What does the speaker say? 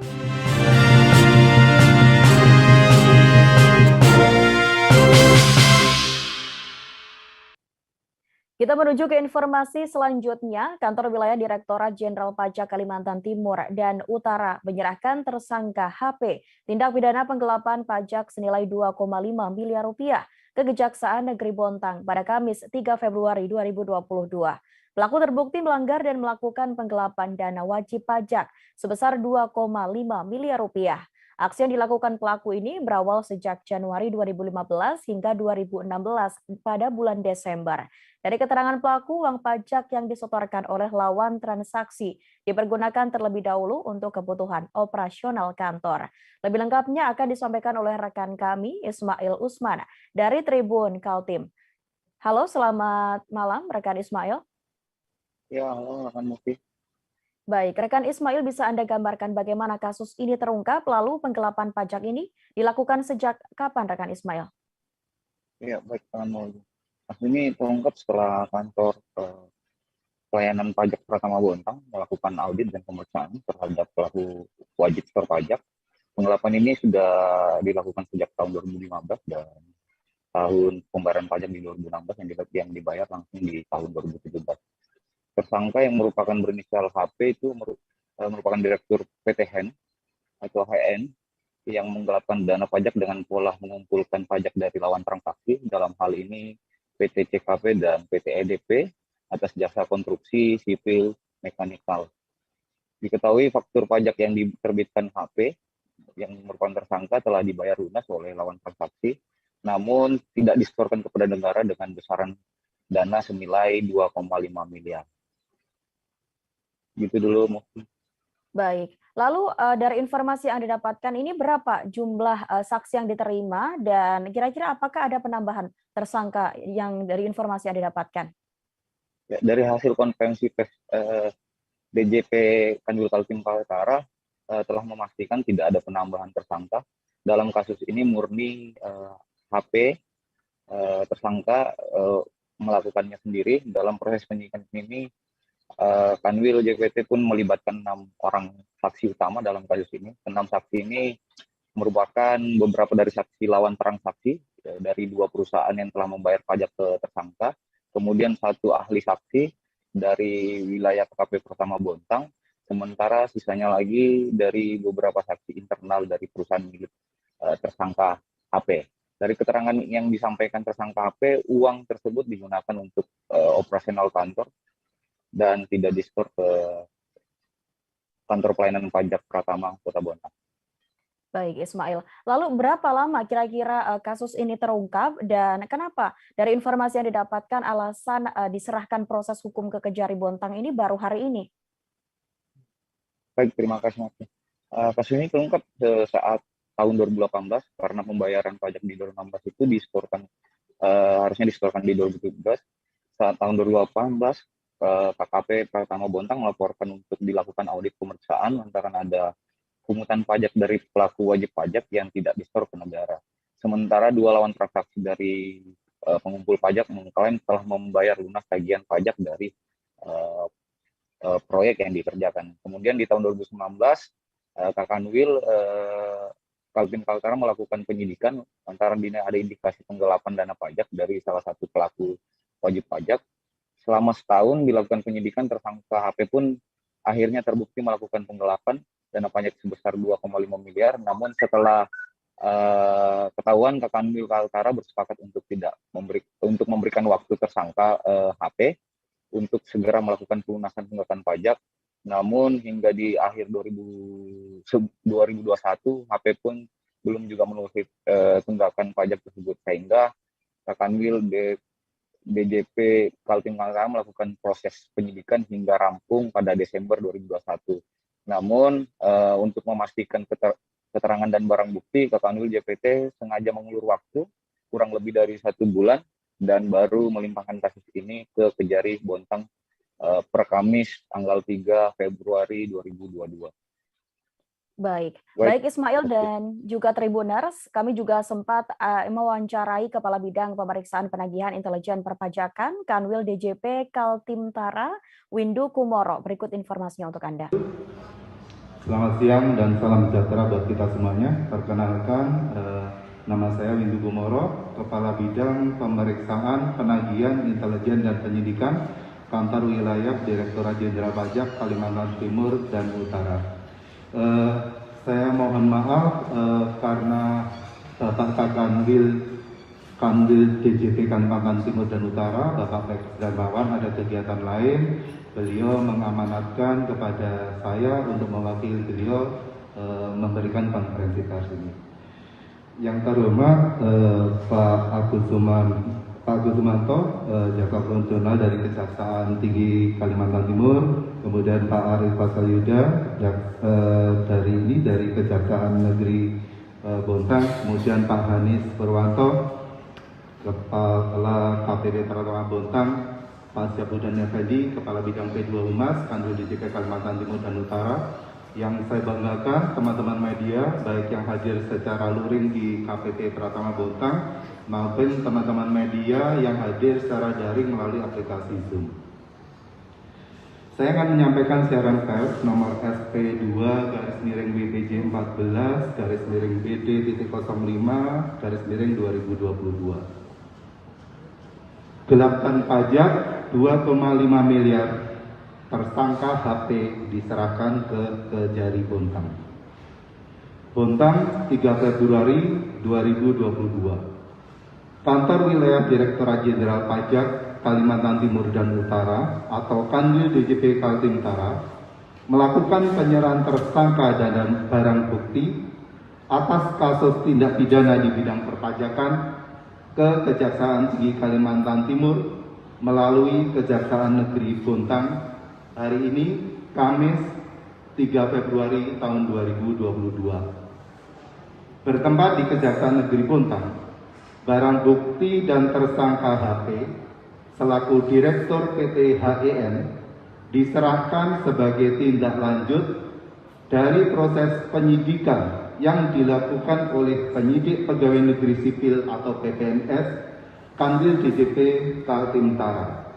Kita menuju ke informasi selanjutnya. Kantor Wilayah Direktorat Jenderal Pajak Kalimantan Timur dan Utara menyerahkan tersangka HP tindak pidana penggelapan pajak senilai 2,5 miliar rupiah ke Kejaksaan Negeri Bontang pada Kamis 3 Februari 2022. Pelaku terbukti melanggar dan melakukan penggelapan dana wajib pajak sebesar 2,5 miliar rupiah. Aksi yang dilakukan pelaku ini berawal sejak Januari 2015 hingga 2016 pada bulan Desember. Dari keterangan pelaku, uang pajak yang disetorkan oleh lawan transaksi dipergunakan terlebih dahulu untuk kebutuhan operasional kantor. Lebih lengkapnya akan disampaikan oleh rekan kami, Ismail Usman, dari Tribun Kaltim. Halo, selamat malam rekan Ismail. Ya, halo rekan Mufi. Baik, rekan Ismail, bisa Anda gambarkan bagaimana kasus ini terungkap, lalu penggelapan pajak ini dilakukan sejak kapan rekan Ismail? Ya, baik rekan Mufi. Kasus ini terungkap setelah kantor pelayanan pajak Pratama Bontang melakukan audit dan pemeriksaan terhadap pelaku wajib setor pajak. Penggelapan ini sudah dilakukan sejak tahun 2015 dan tahun pembayaran pajak di 2016 yang dibayar langsung di tahun 2017. Tersangka yang merupakan berinisial HP itu merupakan direktur PT HEN atau HN yang menggelapkan dana pajak dengan pola mengumpulkan pajak dari lawan transaksi, dalam hal ini PT CKP dan PT EDP atas jasa konstruksi, sipil, mekanikal. Diketahui faktur pajak yang diterbitkan HP yang merupakan tersangka telah dibayar lunas oleh lawan transaksi, namun tidak disetorkan kepada negara dengan besaran dana senilai 2,5 miliar. Gitu dulu, mungkin. Baik, lalu dari informasi yang Anda dapatkan ini berapa jumlah saksi yang diterima dan kira-kira apakah ada penambahan tersangka yang dari informasi yang didapatkan? Ya, dari hasil konferensi pers DJP Kanwil Kaltim Kaltara telah memastikan tidak ada penambahan tersangka. Dalam kasus ini murni HP tersangka melakukannya sendiri. Dalam proses penyidikan ini Kanwil JPT pun melibatkan 6 orang saksi utama dalam kasus ini. 6 saksi ini merupakan beberapa dari saksi lawan transaksi dari 2 perusahaan yang telah membayar pajak ke tersangka, kemudian 1 ahli saksi dari wilayah PKP Pratama Bontang, sementara sisanya lagi dari beberapa saksi internal dari perusahaan milik tersangka HP. Dari keterangan yang disampaikan tersangka HP, uang tersebut digunakan untuk operasional kantor dan tidak disetor ke kantor pelayanan pajak Pratama Kota Bontang. Baik, Ismail. Lalu berapa lama kira-kira kasus ini terungkap dan kenapa dari informasi yang didapatkan alasan diserahkan proses hukum ke Kejari Bontang ini baru hari ini? Baik, terima kasih Mas. Kasus ini terungkap saat tahun 2018 karena pembayaran pajak di 2016 itu disetorkan harusnya disetorkan di 2017. Saat tahun 2018 KKP Pratama Bontang melaporkan untuk dilakukan audit pemeriksaan lantaran ada pungutan pajak dari pelaku wajib pajak yang tidak disetor ke negara. Sementara 2 lawan transaksi dari pengumpul pajak mengklaim telah membayar lunas tagihan pajak dari proyek yang dikerjakan. Kemudian di tahun 2019, Kakanwil Kaltim Kaltara melakukan penyidikan antara ada indikasi penggelapan dana pajak dari salah satu pelaku wajib pajak. Selama setahun dilakukan penyidikan, tersangka HP pun akhirnya terbukti melakukan penggelapan dana pajak sebesar 2,5 miliar. Namun setelah ketahuan, Kakanwil Kaltara bersepakat untuk memberikan waktu tersangka HP untuk segera melakukan pelunasan tunggakan pajak. Namun hingga di akhir 2021, HP pun belum juga memenuhi tunggakan pajak tersebut, sehingga Kakanwil DJP Kaltim Kaltara melakukan proses penyidikan hingga rampung pada Desember 2021. Namun untuk memastikan keterangan dan barang bukti, Kakanwil JPT sengaja mengulur waktu kurang lebih dari 1 bulan dan baru melimpahkan kasus ini ke Kejari Bontang per Kamis tanggal 3 Februari 2022. Baik Ismail dan juga Tribuners, kami juga sempat mewawancarai Kepala Bidang Pemeriksaan Penagihan Intelijen Perpajakan Kanwil DJP Kaltimtara, Windu Kumoro. Berikut informasinya untuk Anda. Selamat siang dan salam sejahtera buat kita semuanya. Perkenalkan, nama saya Windu Gumoro, Kepala Bidang Pemeriksaan, Penagihan, Intelijen dan Penyidikan, Kantor Wilayah Direktorat Jenderal Pajak Kalimantan Timur dan Utara. Saya mohon maaf karena Bapak Kanwil DJP Kalimantan Timur dan Utara, Bapak Felix Darmawan ada kegiatan lain. Beliau mengamanatkan kepada saya untuk mewakili beliau memberikan konferensi pers ini. Yang terhormat Pak Agus Sumanto, Jaksa Fungsional dari Kejaksaan Tinggi Kalimantan Timur, kemudian Pak Arif Fasalyuda dari Kejaksaan Negeri Bontang, kemudian Pak Hanis Purwanto, Kepala KPP Pratama Bontang, Pak Syahbudan Effendi, Kepala Bidang P2 Humas, Kanwil DJP Kalimantan Timur dan Utara. Yang saya banggakan teman-teman media, baik yang hadir secara luring di KPP Pratama Bontang, maupun teman-teman media yang hadir secara daring melalui aplikasi Zoom. Saya akan menyampaikan siaran pers nomor SP2-BD-14-BD.05-2022. Gelapkan pajak 2,5 miliar tersangka HP diserahkan ke Kejari Bontang. Bontang 3 Februari 2022. Kantor Wilayah Direktorat Jenderal Pajak Kalimantan Timur dan Utara atau Kanwil DJP Kaltim Utara melakukan penyerahan tersangka dan barang bukti atas kasus tindak pidana di bidang perpajakan ke Kejaksaan Tinggi Kalimantan Timur melalui Kejaksaan Negeri Bontang hari ini Kamis 3 Februari tahun 2022. Bertempat di Kejaksaan Negeri Bontang, barang bukti dan tersangka HP selaku Direktur PT HEN diserahkan sebagai tindak lanjut dari proses penyidikan yang dilakukan oleh penyidik pegawai negeri sipil atau PPNS Kanwil DJP Kaltim Utara.